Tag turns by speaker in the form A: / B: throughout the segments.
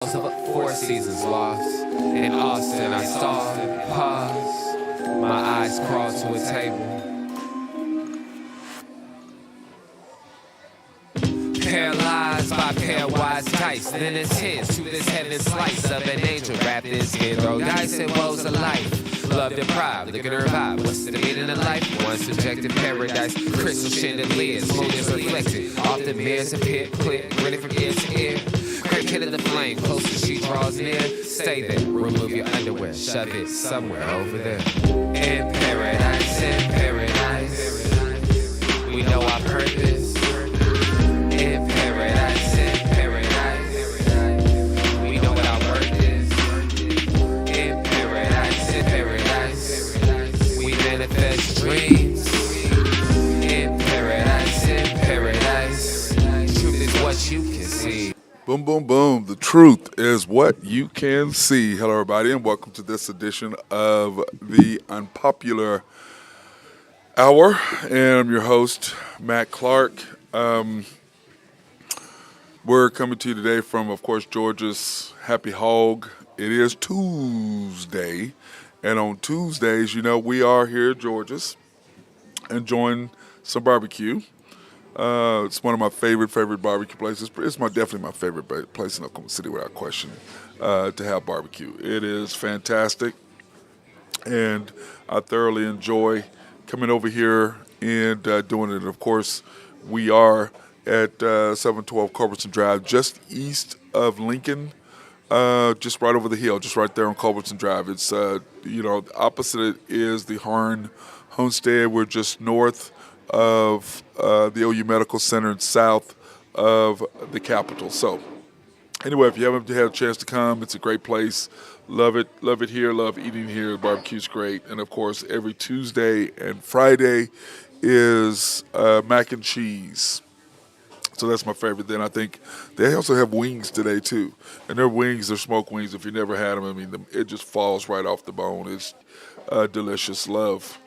A: Four seasons lost. In Austin, I stalled, paused. My eyes crawled to a table. Paralyzed by pairwise dice. Then it's his to this heaven slice of an angel. Wrapped in skin, throw dice and woes of life. Love deprived, looking to revive. What's the meaning of life? One subjective paradise. Crystal chandeliers, motives reflected. Off the mirrors and pit clip, grinning from ear to ear. Crank hit of the flame, close as she draws near. Stay there, remove your underwear, shove it somewhere over there. In paradise, we know our purpose. In paradise, we know what our worth is. In paradise, we manifest dreams. In paradise, truth is what you can see.
B: Boom, boom, boom. The truth is what you can see. Hello, everybody, and welcome to this edition of the Unpopular Hour. And I'm your host, Matt Clark. We're coming to you today from, of course, Georgia's Happy Hog. It is Tuesday, and on Tuesdays, we are here at Georgia's enjoying some barbecue. It's one of my favorite barbecue places. It's definitely my favorite place in Oklahoma City without question to have barbecue. It is fantastic, and I thoroughly enjoy coming over here and doing it. Of course, we are at 712 Culbertson Drive, just east of Lincoln, just right over the hill, just right there on Culbertson Drive. It's, opposite it is the Harn Homestead. We're just north of the OU Medical Center and south of the Capitol. So anyway, if you haven't had a chance to come, it's a great place. Love it here, love eating here. The barbecue's great. And of course, every Tuesday and Friday is mac and cheese. So that's my favorite. Then I think they also have wings today too. And their wings, they're smoked wings. If you never had them, it just falls right off the bone. It's delicious. Love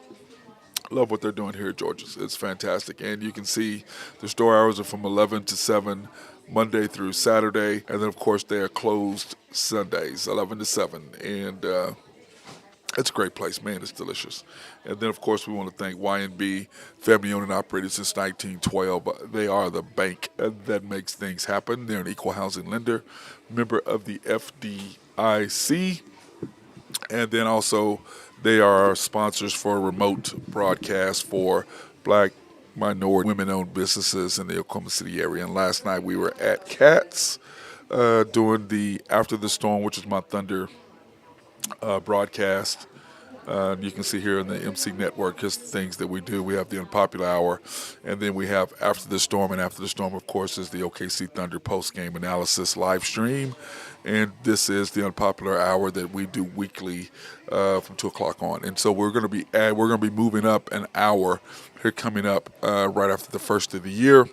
B: what they're doing here at Georgia's. It's fantastic. And you can see the store hours are from 11 to 7, Monday through Saturday. And then, of course, they are closed Sundays, 11 to 7. And it's a great place. Man, it's delicious. And then, of course, we want to thank YNB, family-owned and operated since 1912. They are the bank that makes things happen. They're an equal housing lender, member of the FDIC. And then also, they are our sponsors for remote broadcast for Black, minority, women-owned businesses in the Oklahoma City area. And last night we were at Cats doing the After the Storm, which is my Thunder broadcast. You can see here in the MC Network just the things that we do. We have the Unpopular Hour, and then we have After the Storm. And After the Storm, of course, is the OKC Thunder post-game analysis live stream. And this is the Unpopular Hour that we do weekly from 2 o'clock on. And so we're going to be moving up an hour here coming up right after the first of the year,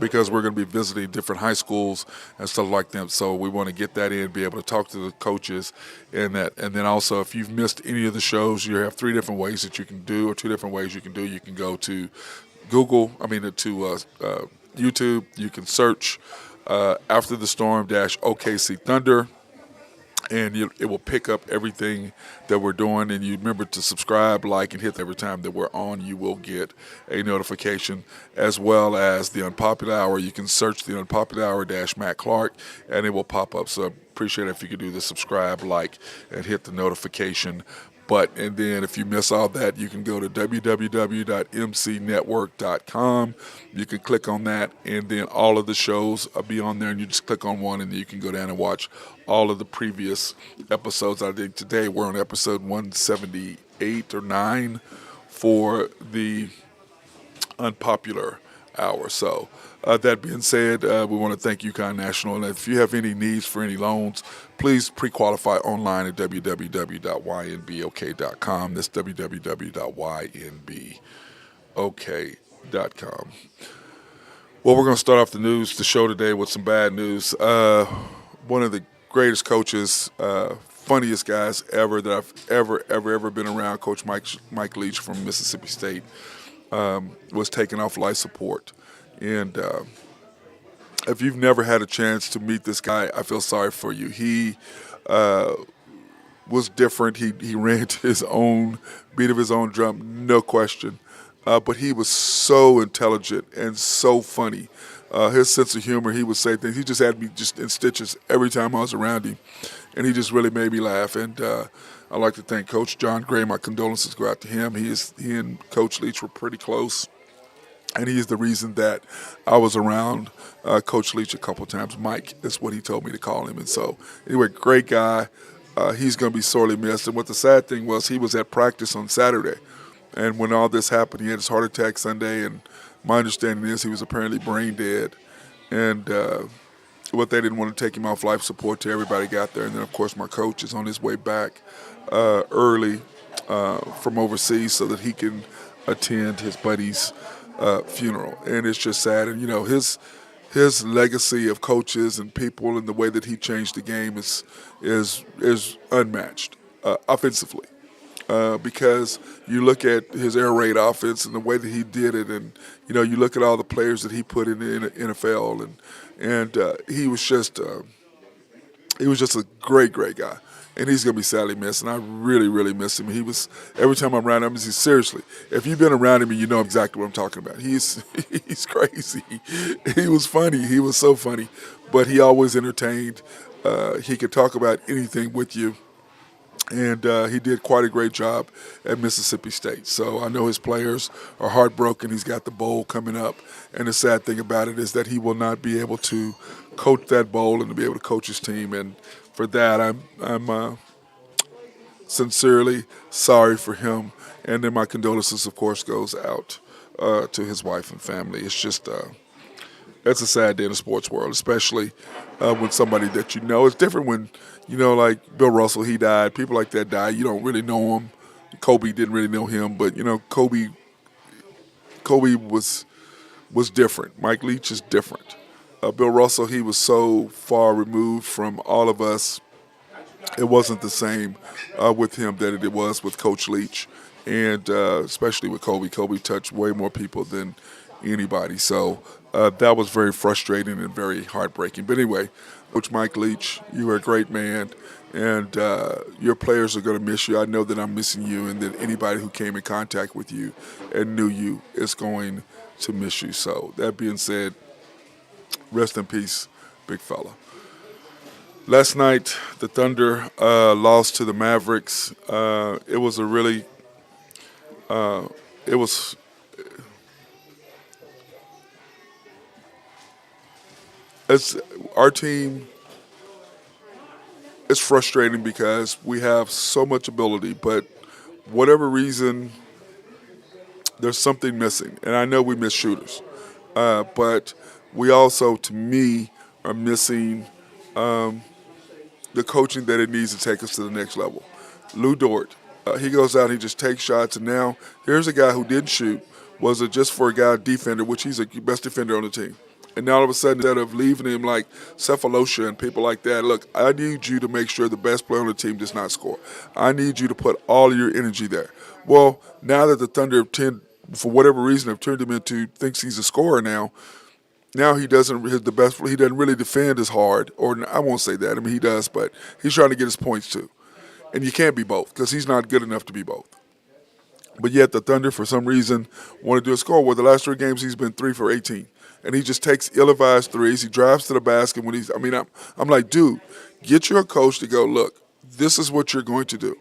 B: because we're going to be visiting different high schools and stuff like that. So we want to get that in, be able to talk to the coaches and that. And then also, if you've missed any of the shows, you have 3 different ways that you can do, or 2 different ways you can do. You can go to YouTube. You can search After the Storm OKC Thunder, and it will pick up everything that we're doing. And you remember to subscribe, like, and hit every time that we're on. You will get a notification, as well as the Unpopular Hour. You can search the Unpopular Hour Matt Clark, and it will pop up. So I appreciate it if you could do the subscribe, like, and hit the notification. And then if you miss all that, you can go to www.mcnetwork.com. You can click on that, and then all of the shows will be on there, and you just click on one, and then you can go down and watch all of the previous episodes. I think today we're on episode 178 or 9 for the Unpopular Hour. So that being said, we want to thank UConn National. And if you have any needs for any loans, please pre-qualify online at www.ynbok.com. That's www.ynbok.com. Well, we're going to start off the show today with some bad news. One of the greatest coaches, funniest guys ever that I've ever been around, Coach Mike Leach from Mississippi State, was taken off life support. And If you've never had a chance to meet this guy, I feel sorry for you. He was different. He ran to his own beat of his own drum, no question. But he was so intelligent and so funny. His sense of humor, he would say things. He just had me just in stitches every time I was around him, and he just really made me laugh. And I'd like to thank Coach John Gray. My condolences go out to him. He and Coach Leach were pretty close, and he is the reason that I was around Coach Leach a couple times. Mike is what he told me to call him. And so, anyway, great guy. He's going to be sorely missed. And what the sad thing was, he was at practice on Saturday. And when all this happened, he had his heart attack Sunday. And my understanding is he was apparently brain dead. And what they didn't want to take him off life support till everybody got there. And then, of course, my coach is on his way back early from overseas so that he can attend his buddy's funeral. And it's just sad. And, his legacy of coaches and people and the way that he changed the game is unmatched offensively. Because you look at his air raid offense and the way that he did it, and you look at all the players that he put in the NFL, and he was just a great guy, and he's gonna be sadly missed. And I really miss him. He was every time I'm around him. Seriously, if you've been around him, you know exactly what I'm talking about. He's crazy. He was funny. He was so funny, but he always entertained. He could talk about anything with you. And he did quite a great job at Mississippi State. So I know his players are heartbroken. He's got the bowl coming up. And the sad thing about it is that he will not be able to coach that bowl and to be able to coach his team. And for that, I'm sincerely sorry for him. And then my condolences, of course, goes out to his wife and family. It's just it's a sad day in the sports world, especially when somebody that it's different when, like Bill Russell, he died. People like that die. You don't really know him. Kobe didn't really know him, but, Kobe was different. Mike Leach is different. Bill Russell, he was so far removed from all of us. It wasn't the same with him that it was with Coach Leach, and especially with Kobe. Kobe touched way more people than anybody. So that was very frustrating and very heartbreaking. But anyway, Coach Mike Leach, you were a great man, and your players are going to miss you. I know that I'm missing you, and that anybody who came in contact with you and knew you is going to miss you. So that being said, rest in peace, big fella. Last night, the Thunder lost to the Mavericks. It was a really, it was, it's our team. It's frustrating because we have so much ability, but whatever reason, there's something missing. And I know we miss shooters, but we also, to me, are missing the coaching that it needs to take us to the next level. Lou Dort, he goes out, he just takes shots, and now here's a guy who didn't shoot, was a just for a guy defender, which he's the best defender on the team. And now all of a sudden, instead of leaving him like Cephalosha and people like that, look, I need you to make sure the best player on the team does not score. I need you to put all of your energy there. Well, now that the Thunder for whatever reason, have turned him into, thinks he's a scorer now. Now he doesn't he doesn't really defend as hard, or I won't say that. I mean, he does, but he's trying to get his points too. And you can't be both because he's not good enough to be both. But yet the Thunder, for some reason, want to do a score. Well, the last 3 games he's been 3 for 18. And he just takes ill-advised threes. He drives to the basket when I'm like, dude, get your coach to go, look, this is what you're going to do.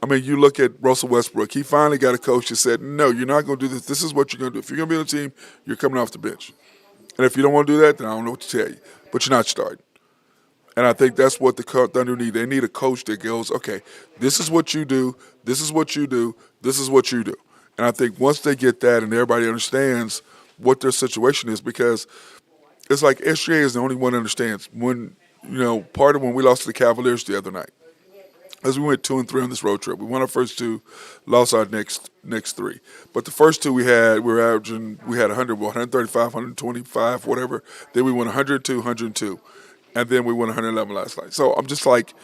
B: I mean, you look at Russell Westbrook. He finally got a coach that said, no, you're not going to do this. This is what you're going to do. If you're going to be on the team, you're coming off the bench. And if you don't want to do that, then I don't know what to tell you. But you're not starting. And I think that's what the Thunder need. They need a coach that goes, okay, this is what you do, this is what you do, this is what you do. And I think once they get that and everybody understands what their situation is, because it's like SGA is the only one that understands. When, part of when we lost to the Cavaliers the other night, as we went 2-3 on this road trip. We won our first 2, lost our next 3. But the first 2 we had 135, 125, whatever. Then we won 102, 102. And then we won 111 last night. So I'm just like,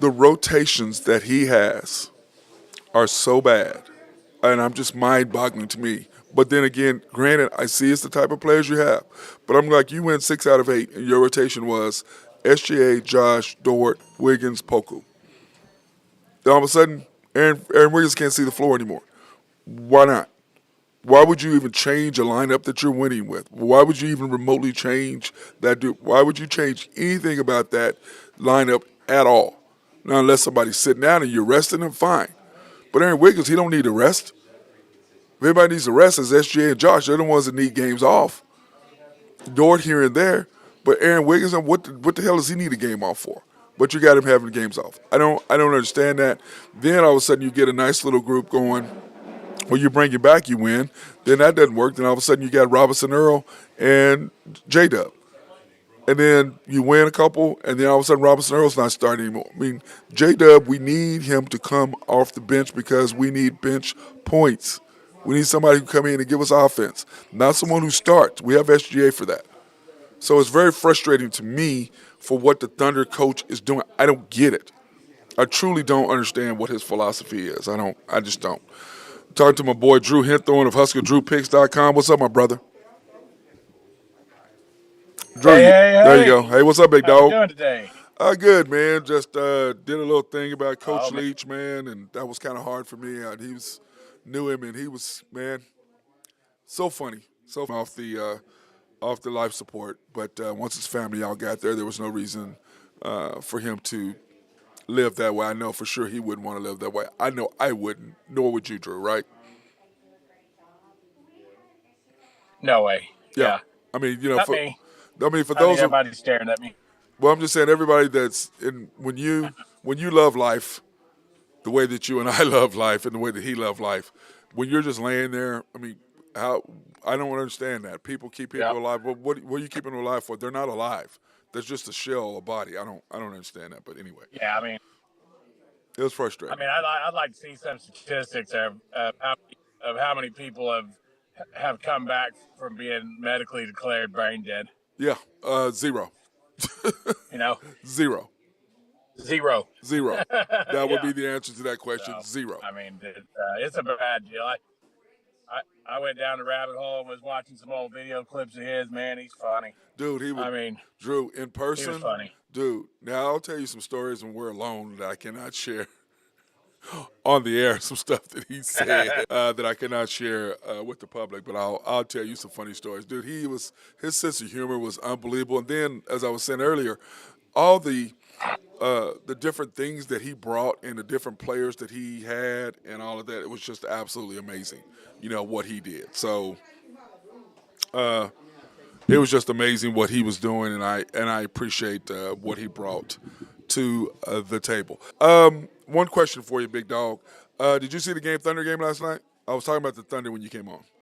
B: the rotations that he has are so bad. And I'm just mind-boggling to me. But then again, granted, I see it's the type of players you have. But I'm like, you win 6 out of 8, and your rotation was SGA, Josh, Dort, Wiggins, Poku. Then all of a sudden, Aaron Wiggins can't see the floor anymore. Why not? Why would you even change a lineup that you're winning with? Why would you even remotely change that dude? Why would you change anything about that lineup at all? Now, unless somebody's sitting down and you're resting them, fine. But Aaron Wiggins, he don't need a rest. If anybody needs a rest, it's SGA and Josh. They're the ones that need games off. Dort here and there, but Aaron Wiggins, what the hell does he need a game off for? But you got him having games off. I don't understand that. Then all of a sudden you get a nice little group going. Well, you bring it back, you win. Then that doesn't work. Then all of a sudden you got Robinson Earl and J Dub. And then you win a couple, and then all of a sudden Robinson Earl's not starting anymore. I mean, J Dub, we need him to come off the bench because we need bench points. We need somebody who come in and give us offense, not someone who starts. We have SGA for that. So it's very frustrating to me for what the Thunder coach is doing. I don't get it. I truly don't understand what his philosophy is. I just don't. Talking to my boy Drew Hinthorn of HuskerDrewPicks.com. What's up, my brother? Drew, there you go. Hey, what's up, big
C: How you
B: dog?
C: doing today?
B: Good, man. Just did a little thing about Coach
C: Oh, man.
B: Leach, man, and that was kind of hard for me. Knew him, and he was, man, so funny, so off the life support. But once his family all got there was no reason for him to live that way. I know for sure he wouldn't want to live that way. I know I wouldn't. Nor would you, Drew. Right?
C: No way.
B: Yeah.
C: Yeah.
B: I mean,
C: Not me.
B: for
C: I think
B: those of,
C: everybody's staring at me.
B: well, I'm just saying everybody that's in when you love life the way that you and I love life and the way that he loved life, when you're just laying there, I mean, how I don't understand that. People keep people
C: Yep.
B: alive. But what are you keeping them alive for? They're not alive. There's just a shell, a body. I don't understand that. But anyway,
C: Yeah.
B: it was frustrating.
C: I'd like to see some statistics of how many people have come back from being medically declared brain dead.
B: Yeah, zero,
C: You know,
B: zero,
C: zero.
B: zero. That would
C: Yeah.
B: be the answer to that question.
C: So,
B: Zero.
C: it's a bad deal. I went down the rabbit hole and was watching some old video clips of his. Man, he's funny.
B: Dude, he would.
C: I mean,
B: Drew, in
C: he was
B: person,
C: funny.
B: dude. Now I'll tell you some stories when we're alone that I cannot share on the air. Some stuff that he said that I cannot share with the public, but I'll tell you some funny stories, dude. His sense of humor was unbelievable, and then as I was saying earlier, all the different things that he brought and the different players that he had and all of that, it was just absolutely amazing. You know what he did. So it was just amazing what he was doing, and I appreciate what he brought to the table. One question for you, big dog. Did you see the Thunder game last night? I was talking about the Thunder when you came on.